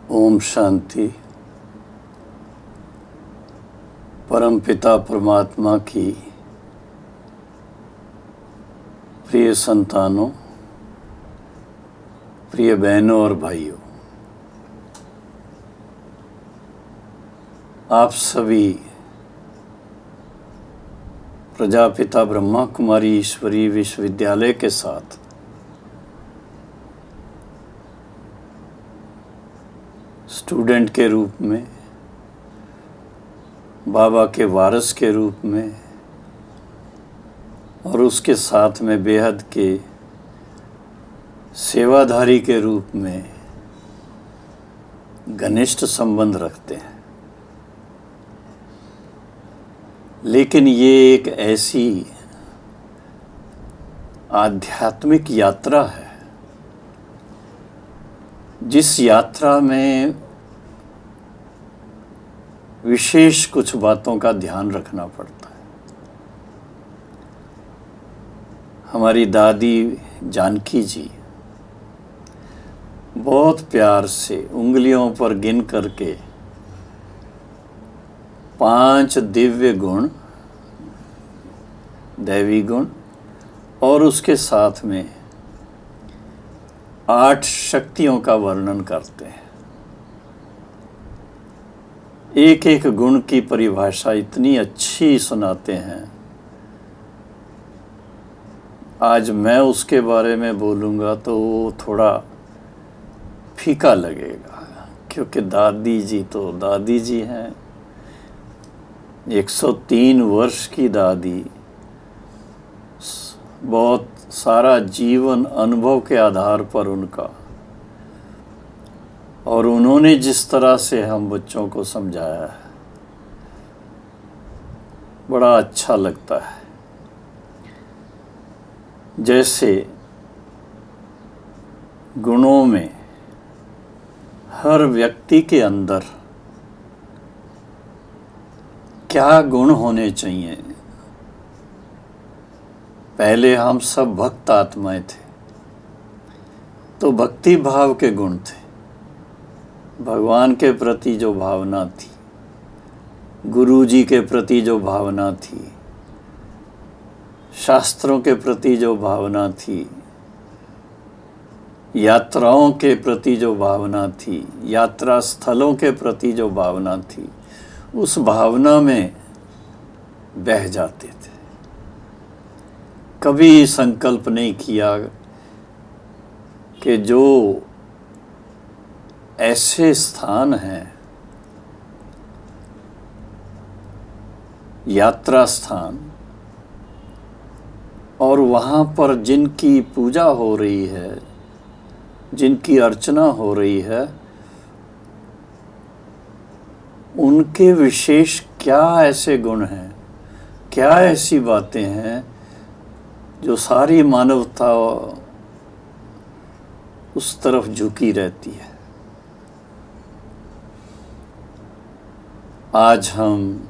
ओम शांति। परमपिता परमात्मा की प्रिय संतानों, प्रिय बहनों और भाइयों, आप सभी प्रजापिता ब्रह्मा कुमारी ईश्वरी विश्वविद्यालय के साथ स्टूडेंट के रूप में, बाबा के वारिस के रूप में और उसके साथ में बेहद के सेवाधारी के रूप में घनिष्ठ संबंध रखते हैं। लेकिन ये एक ऐसी आध्यात्मिक यात्रा है जिस यात्रा में विशेष कुछ बातों का ध्यान रखना पड़ता है। हमारी दादी जानकी जी बहुत प्यार से उंगलियों पर गिन करके 5 दिव्य गुण, दैवी गुण और उसके साथ में 8 शक्तियों का वर्णन करते हैं। एक एक गुण की परिभाषा इतनी अच्छी सुनाते हैं। आज मैं उसके बारे में बोलूँगा तो वो थोड़ा फीका लगेगा, क्योंकि दादी जी तो दादी जी हैं। 103 वर्ष की दादी, बहुत सारा जीवन अनुभव के आधार पर उनका, और उन्होंने जिस तरह से हम बच्चों को समझाया है, बड़ा अच्छा लगता है। जैसे गुणों में हर व्यक्ति के अंदर क्या गुण होने चाहिए। पहले हम सब भक्त आत्माएं थे, तो भक्ति भाव के गुण थे। भगवान के प्रति जो भावना थी, गुरु जी के प्रति जो भावना थी, शास्त्रों के प्रति जो भावना थी, यात्राओं के प्रति जो भावना थी, यात्रा स्थलों के प्रति जो भावना थी, उस भावना में बह जाते थे। कभी संकल्प नहीं किया कि जो ऐसे स्थान हैं, यात्रा स्थान, और वहाँ पर जिनकी पूजा हो रही है, जिनकी अर्चना हो रही है, उनके विशेष क्या ऐसे गुण हैं, क्या ऐसी बातें हैं जो सारी मानवता उस तरफ झुकी रहती है। आज हम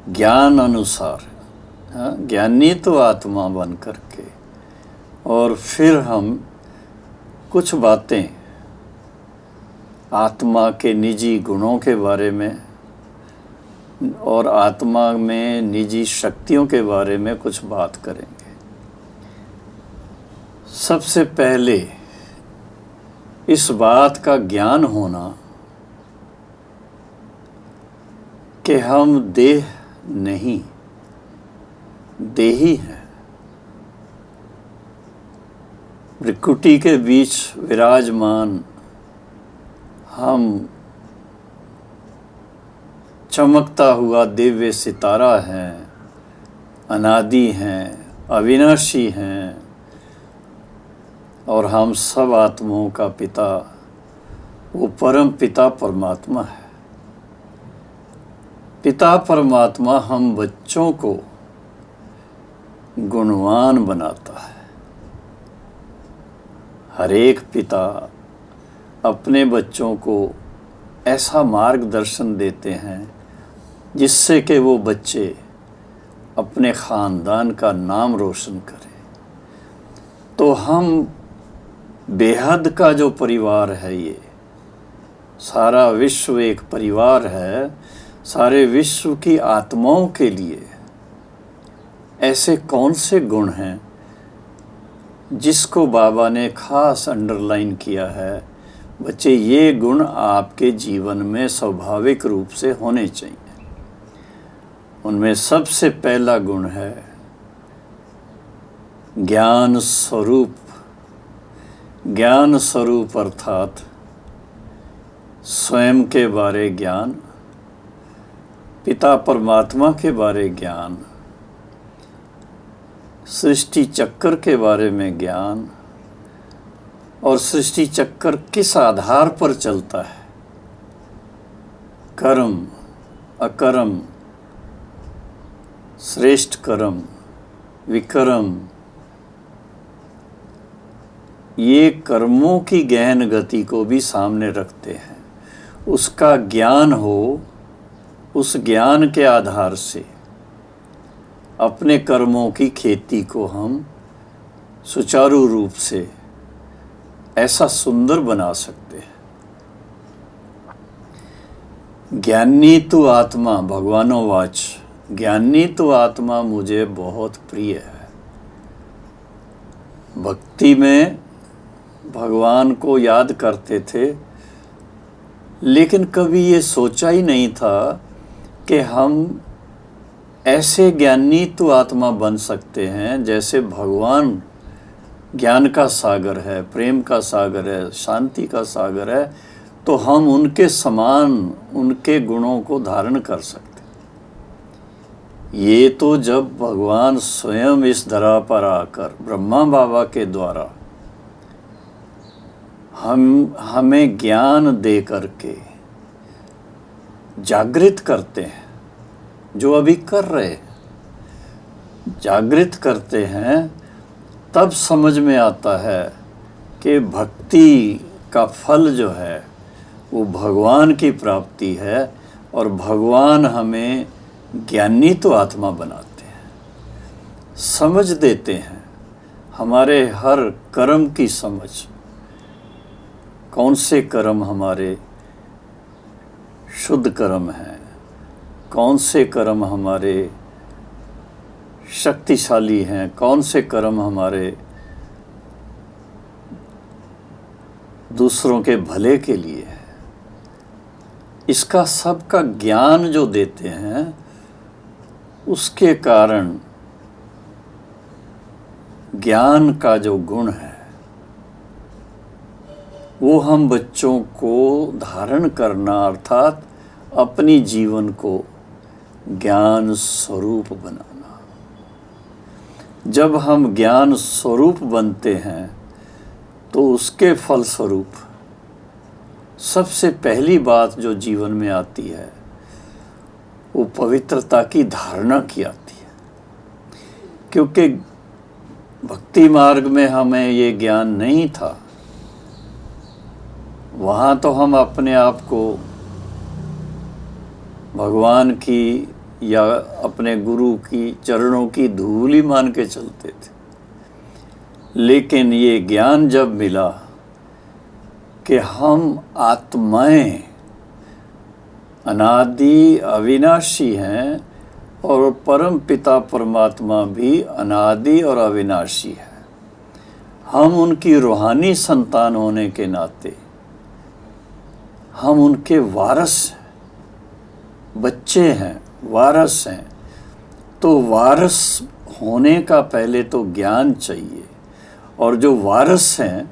ज्ञान अनुसार, ज्ञानी तो आत्मा बन करके, और फिर हम कुछ बातें आत्मा के निजी गुणों के बारे में और आत्मा में निजी शक्तियों के बारे में कुछ बात करेंगे। सबसे पहले इस बात का ज्ञान होना कि हम देह नहीं, देही हैं। भृकुटी के बीच विराजमान हम चमकता हुआ दिव्य सितारा हैं, अनादि हैं, अविनाशी हैं, और हम सब आत्माओं का पिता वो परम पिता परमात्मा है। पिता परमात्मा हम बच्चों को गुणवान बनाता है। हर एक पिता अपने बच्चों को ऐसा मार्गदर्शन देते हैं जिससे कि वो बच्चे अपने ख़ानदान का नाम रोशन करें। तो हम बेहद का जो परिवार है, ये सारा विश्व एक परिवार है, सारे विश्व की आत्माओं के लिए ऐसे कौन से गुण हैं जिसको बाबा ने खास अंडरलाइन किया है, बच्चे ये गुण आपके जीवन में स्वाभाविक रूप से होने चाहिए। उनमें सबसे पहला गुण है ज्ञान स्वरूप। ज्ञान स्वरूप अर्थात स्वयं के बारे ज्ञान, पिता परमात्मा के बारे ज्ञान, सृष्टि चक्र के बारे में ज्ञान, और सृष्टि चक्र किस आधार पर चलता है, कर्म अकर्म, श्रेष्ठ कर्म विकर्म, ये कर्मों की गहन गति को भी सामने रखते हैं। उसका ज्ञान हो, उस ज्ञान के आधार से अपने कर्मों की खेती को हम सुचारू रूप से ऐसा सुंदर बना सकते हैं। ज्ञानी तु आत्मा, भगवानोवाच, ज्ञानी तु आत्मा मुझे बहुत प्रिय है। भक्ति में भगवान को याद करते थे, लेकिन कभी ये सोचा ही नहीं था कि हम ऐसे ज्ञानी तो आत्मा बन सकते हैं जैसे भगवान ज्ञान का सागर है, प्रेम का सागर है, शांति का सागर है, तो हम उनके समान उनके गुणों को धारण कर सकते। ये तो जब भगवान स्वयं इस धरा पर आकर ब्रह्मा बाबा के द्वारा हमें ज्ञान दे करके जागृत करते हैं, जो अभी कर रहे हैं, जागृत करते हैं, तब समझ में आता है कि भक्ति का फल जो है वो भगवान की प्राप्ति है, और भगवान हमें ज्ञानी तो आत्मा बनाते हैं, समझ देते हैं हमारे हर कर्म की समझ, कौन से कर्म हमारे शुद्ध कर्म हैं, कौन से कर्म हमारे शक्तिशाली हैं, कौन से कर्म हमारे दूसरों के भले के लिए हैं। इसका सबका ज्ञान जो देते हैं, उसके कारण ज्ञान का जो गुण है वो हम बच्चों को धारण करना, अर्थात अपनी जीवन को ज्ञान स्वरूप बनाना। जब हम ज्ञान स्वरूप बनते हैं तो उसके फलस्वरूप सबसे पहली बात जो जीवन में आती है वो पवित्रता की धारणा की आती है, क्योंकि भक्ति मार्ग में हमें ये ज्ञान नहीं था। वहाँ तो हम अपने आप को भगवान की या अपने गुरु की चरणों की धूल ही मान के चलते थे, लेकिन ये ज्ञान जब मिला कि हम आत्माएं अनादि अविनाशी हैं और परम पिता परमात्मा भी अनादि और अविनाशी है, हम उनकी रूहानी संतान होने के नाते हम उनके वारस हैं, बच्चे हैं, वारस हैं। तो वारस होने का पहले तो ज्ञान चाहिए, और जो वारस हैं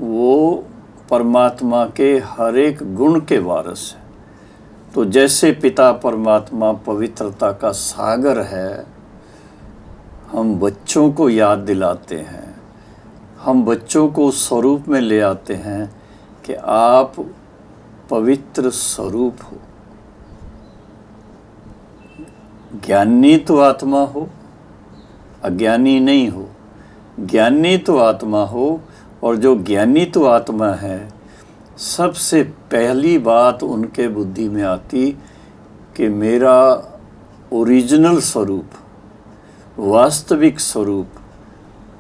वो परमात्मा के हर एक गुण के वारस हैं। तो जैसे पिता परमात्मा पवित्रता का सागर है, हम बच्चों को याद दिलाते हैं, हम बच्चों को स्वरूप में ले आते हैं कि आप पवित्र स्वरूप हो, ज्ञानी तो आत्मा हो, अज्ञानी नहीं हो, ज्ञानी तो आत्मा हो। और जो ज्ञानी तो आत्मा है, सबसे पहली बात उनके बुद्धि में आती कि मेरा ओरिजिनल स्वरूप, वास्तविक स्वरूप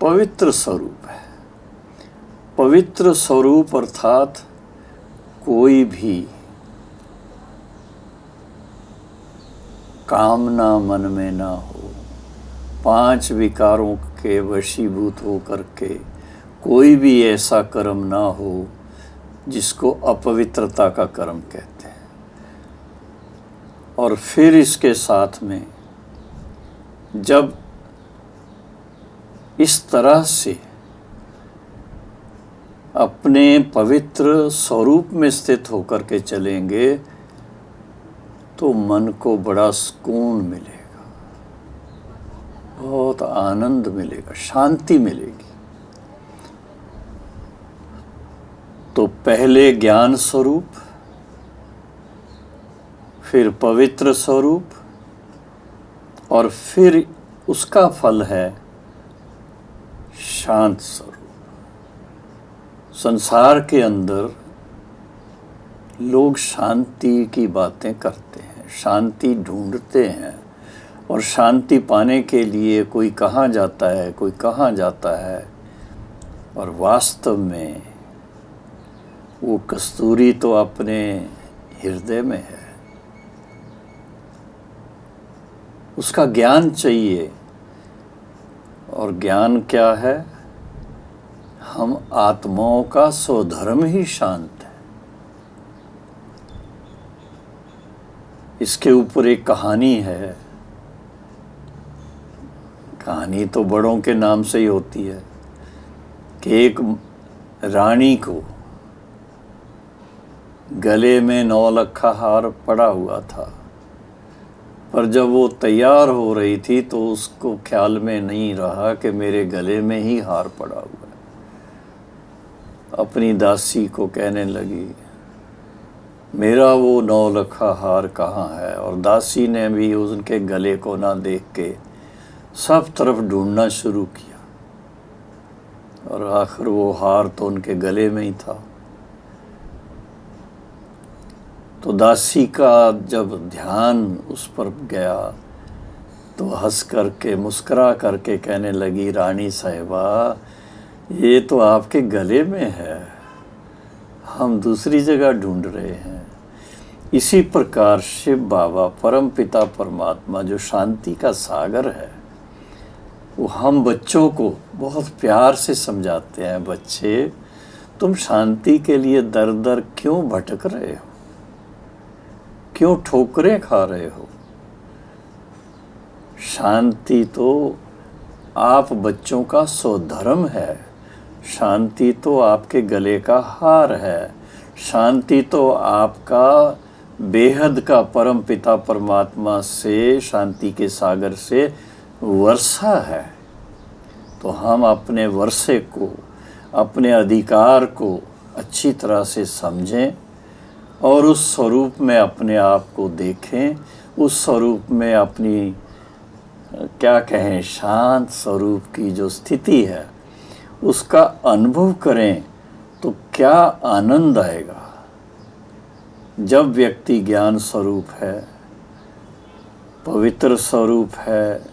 पवित्र स्वरूप है। पवित्र स्वरूप अर्थात कोई भी कामना मन में ना हो, 5 विकारों के वशीभूत हो करके कोई भी ऐसा कर्म ना हो जिसको अपवित्रता का कर्म कहते हैं। और फिर इसके साथ में जब इस तरह से अपने पवित्र स्वरूप में स्थित होकर के चलेंगे तो मन को बड़ा सुकून मिलेगा, बहुत आनंद मिलेगा, शांति मिलेगी। तो पहले ज्ञान स्वरूप, फिर पवित्र स्वरूप, और फिर उसका फल है शांत स्वरूप। संसार के अंदर लोग शांति की बातें करते हैं, शांति ढूंढते हैं, और शांति पाने के लिए कोई कहाँ जाता है, कोई कहाँ जाता है, और वास्तव में वो कस्तूरी तो अपने हृदय में है। उसका ज्ञान चाहिए, और ज्ञान क्या है? हम आत्माओं का स्वधर्म ही शांत है। इसके ऊपर एक कहानी है। कहानी तो बड़ों के नाम से ही होती है कि एक रानी को गले में 9 लखा हार पड़ा हुआ था, पर जब वो तैयार हो रही थी तो उसको ख्याल में नहीं रहा कि मेरे गले में ही हार पड़ा हुआ है। अपनी दासी को कहने लगी, मेरा वो 9 लखा हार कहाँ है? और दासी ने भी उनके गले को ना देख के सब तरफ ढूंढना शुरू किया, और आखिर वो हार तो उनके गले में ही था। तो दासी का जब ध्यान उस पर गया तो हंस करके मुस्कुरा करके कहने लगी, रानी साहिबा, ये तो आपके गले में है, हम दूसरी जगह ढूंढ रहे हैं। इसी प्रकार शिव बाबा परम पिता परमात्मा जो शांति का सागर है, वो हम बच्चों को बहुत प्यार से समझाते हैं, बच्चे तुम शांति के लिए दर दर क्यों भटक रहे हो, क्यों ठोकरें खा रहे हो? शांति तो आप बच्चों का स्वधर्म है, शांति तो आपके गले का हार है, शांति तो आपका बेहद का परम पिता परमात्मा से, शांति के सागर से वर्षा है। तो हम अपने वर्षे को, अपने अधिकार को अच्छी तरह से समझें और उस स्वरूप में अपने आप को देखें, उस स्वरूप में अपनी क्या कहें शांत स्वरूप की जो स्थिति है उसका अनुभव करें तो क्या आनंद आएगा। जब व्यक्ति ज्ञान स्वरूप है, पवित्र स्वरूप है,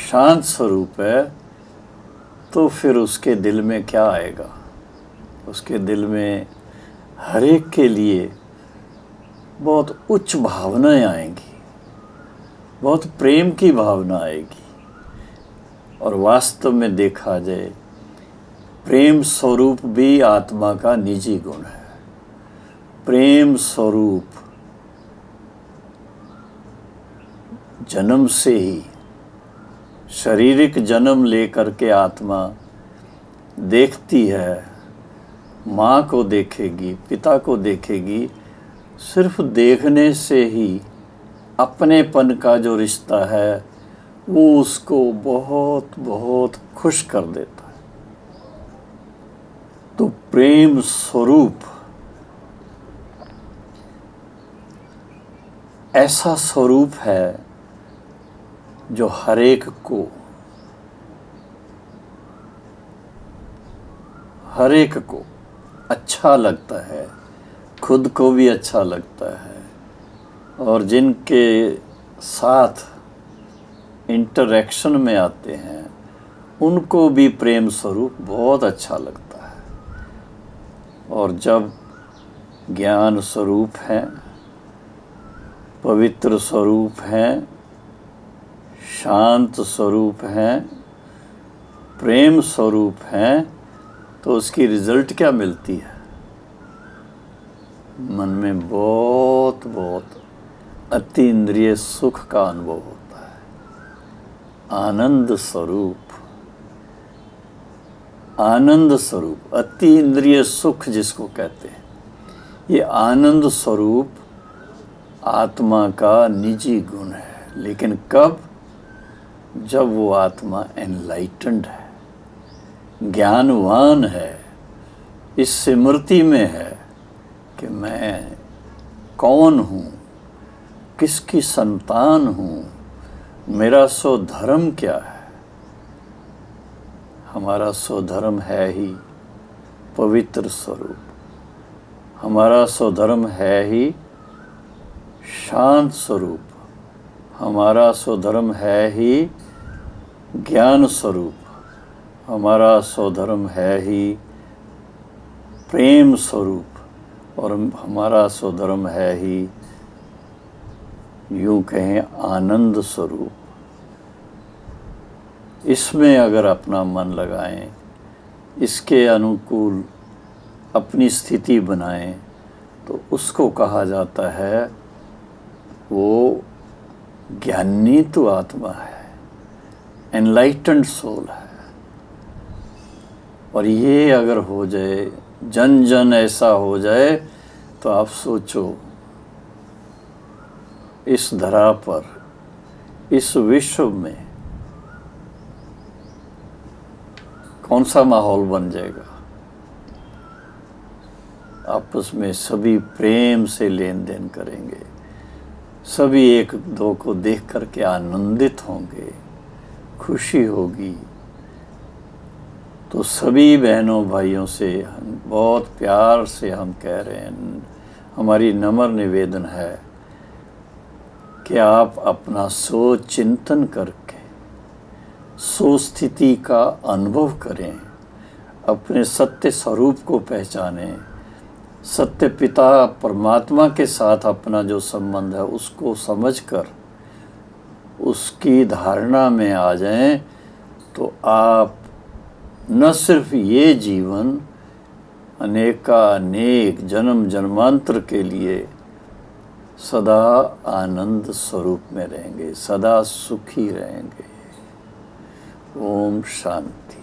शांत स्वरूप है, तो फिर उसके दिल में क्या आएगा? उसके दिल में हर एक के लिए बहुत उच्च भावनाएं आएंगी, बहुत प्रेम की भावना आएगी। और वास्तव में देखा जाए, प्रेम स्वरूप भी आत्मा का निजी गुण है। प्रेम स्वरूप जन्म से ही, शारीरिक जन्म लेकर के आत्मा देखती है, माँ को देखेगी, पिता को देखेगी, सिर्फ देखने से ही अपनेपन का जो रिश्ता है वो उसको बहुत बहुत खुश कर देता है। तो प्रेम स्वरूप ऐसा स्वरूप है जो हर एक को अच्छा लगता है, खुद को भी अच्छा लगता है, और जिनके साथ इंटरेक्शन में आते हैं उनको भी प्रेम स्वरूप बहुत अच्छा लगता है। और जब ज्ञान स्वरूप हैं, पवित्र स्वरूप हैं, शांत स्वरूप हैं, प्रेम स्वरूप हैं, तो उसकी रिजल्ट क्या मिलती है? मन में बहुत बहुत अति इंद्रिय सुख का अनुभव होता है। आनंद स्वरूप, आनंद स्वरूप, अति इंद्रिय सुख जिसको कहते हैं, ये आनंद स्वरूप आत्मा का निजी गुण है। लेकिन कब? जब वो आत्मा एनलाइटेंड है, ज्ञानवान है, इस स्मृति में है कि मैं कौन हूँ, किसकी संतान हूँ, मेरा स्वधर्म क्या है। हमारा स्वधर्म है ही पवित्र स्वरूप, हमारा स्वधर्म है ही शांत स्वरूप, हमारा स्वधर्म है ही ज्ञान स्वरूप, हमारा स्वधर्म है ही प्रेम स्वरूप, और हमारा स्वधर्म है ही यूं कहें आनंद स्वरूप। इसमें अगर अपना मन लगाएं, इसके अनुकूल अपनी स्थिति बनाएं, तो उसको कहा जाता है वो ज्ञानी तो आत्मा है, एनलाइटेंड सोल है। और ये अगर हो जाए, जन जन ऐसा हो जाए, तो आप सोचो इस धरा पर, इस विश्व में कौन सा माहौल बन जाएगा। आपस में सभी प्रेम से लेन देन करेंगे, सभी एक दो को देख करके आनंदित होंगे, खुशी होगी। तो सभी बहनों भाइयों से बहुत प्यार से हम कह रहे हैं, हमारी नम्र निवेदन है कि आप अपना सोच चिंतन करके स्वस्थिति का अनुभव करें, अपने सत्य स्वरूप को पहचानें, सत्य पिता परमात्मा के साथ अपना जो संबंध है उसको समझकर उसकी धारणा में आ जाएं, तो आप न सिर्फ ये जीवन अनेक जन्म जन्मांतर के लिए सदा आनंद स्वरूप में रहेंगे, सदा सुखी रहेंगे। ओम शांति।